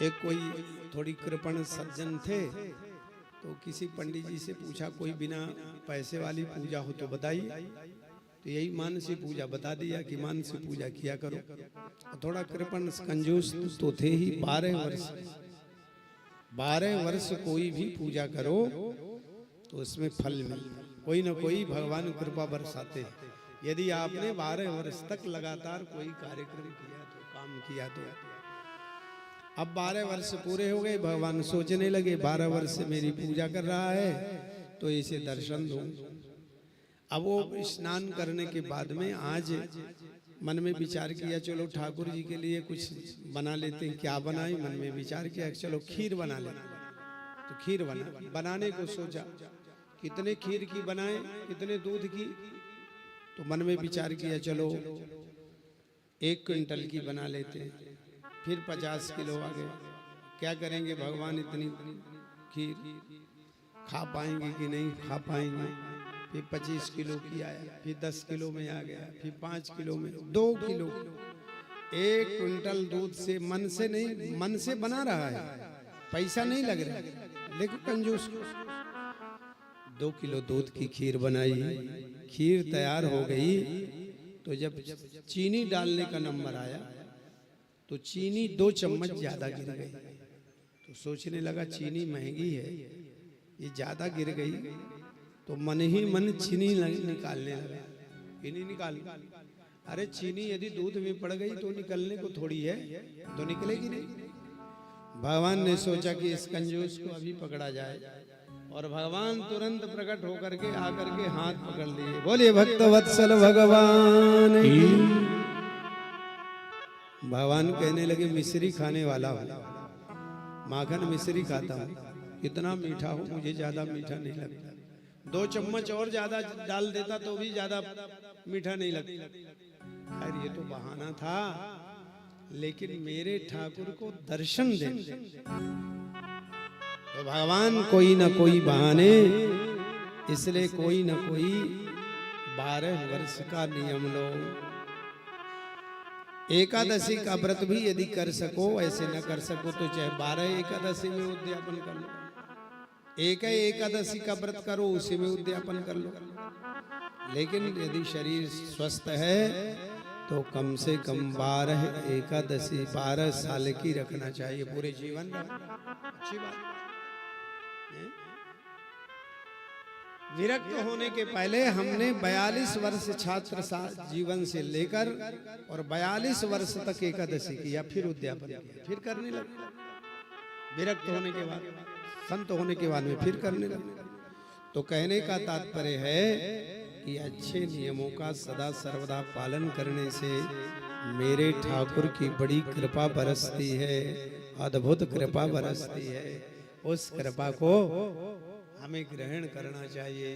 एक कोई थोड़ी कृपण सज्जन थे, तो किसी पंडित जी से पूछा कोई बिना पैसे वाली पूजा हो तो बताइए। तो यही मानसी पूजा बता दिया कि मानसी पूजा किया करो। थोड़ा कृपण कंजूस तो थे ही। 12 वर्ष कोई भी पूजा करो तो उसमें फल मिलता, कोई ना कोई भगवान कृपा बरसाते हैं। यदि आपने 12 वर्ष तक लगातार कोई कार्यक्रम किया तो, काम किया तो। अब 12 वर्ष पूरे हो गए, भगवान सोचने लगे 12 वर्ष से मेरी पूजा कर रहा है तो इसे दर्शन दूं। अब वो स्नान करने के बाद में आज मन में विचार किया चलो ठाकुर जी के लिए कुछ बना लेते हैं। क्या बनाए, मन में विचार किया चलो खीर बना ले। तो खीर बनाने को सोचा, कितने खीर की बनाए, कितने दूध की। तो मन में विचार किया चलो 1 क्विंटल की बना लेते हैं। फिर 50 किलो आ गए। क्या करेंगे भगवान, इतनी खीर खा पाएंगे कि नहीं खा पाएंगे। फिर 25 किलो की आया, फिर 10 किलो में आ गया, फिर 5 किलो में, 2 किलो। 1 क्विंटल दूध से मन से नहीं, मन से बना रहा है, पैसा नहीं लग रहा। देखो कंजूस। 2 किलो दूध की खीर बनाई, खीर तैयार हो गई। तो जब चीनी डालने का नंबर आया तो चीनी 2 चम्मच ज्यादा गिर गई। तो सोचने लगा चीनी महंगी है, ये ज्यादा गिर गई। तो मन ही मन चीनी निकालने लगा। चीनी निकाल, अरे चीनी यदि दूध में पड़ गई तो निकलने को थोड़ी है, तो निकलेगी नहीं। भगवान ने सोचा कि इस कंजूस को अभी पकड़ा जाए, और भगवान तुरंत प्रकट होकर के आकर के हाथ पकड़ लिए। बोलिए भक्त वत्सल भगवान। भगवान कहने लगे मिश्री खाने वाला हो, माखन मिश्री खाता हूँ, कितना मीठा हो, मुझे ज्यादा मीठा नहीं लगता। 2 चम्मच और ज्यादा डाल देता तो भी ज्यादा मीठा नहीं लगता। खैर ये तो बहाना था, लेकिन मेरे ठाकुर को दर्शन दे तो भगवान कोई ना कोई बहाने, इसलिए कोई ना कोई 12 वर्ष का नियम लो। एकादशी का व्रत भी यदि कर सको, ऐसे न कर सको तो चाहे 12 एकादशी में उद्यापन कर लो। एक एकादशी का व्रत करो, उसी में उद्यापन कर लो। लेकिन यदि शरीर स्वस्थ है तो कम से कम 12 एकादशी 12 साल की रखना चाहिए, पूरे जीवन। अच्छी बात है। विरक्त होने के पहले हमने 42 वर्ष छात्र जीवन से लेकर और 42 वर्ष तक एकादशी किया, फिर उद्यापन किया, फिर करने लगे। विरक्त होने के बाद, संत होने के बाद में फिर करने लगे। तो कहने का तात्पर्य है कि अच्छे नियमों का सदा सर्वदा पालन करने से मेरे ठाकुर की बड़ी कृपा बरसती है, अद्भुत कृपा बरसती है। उस कृपा को हमें ग्रहण करना चाहिए।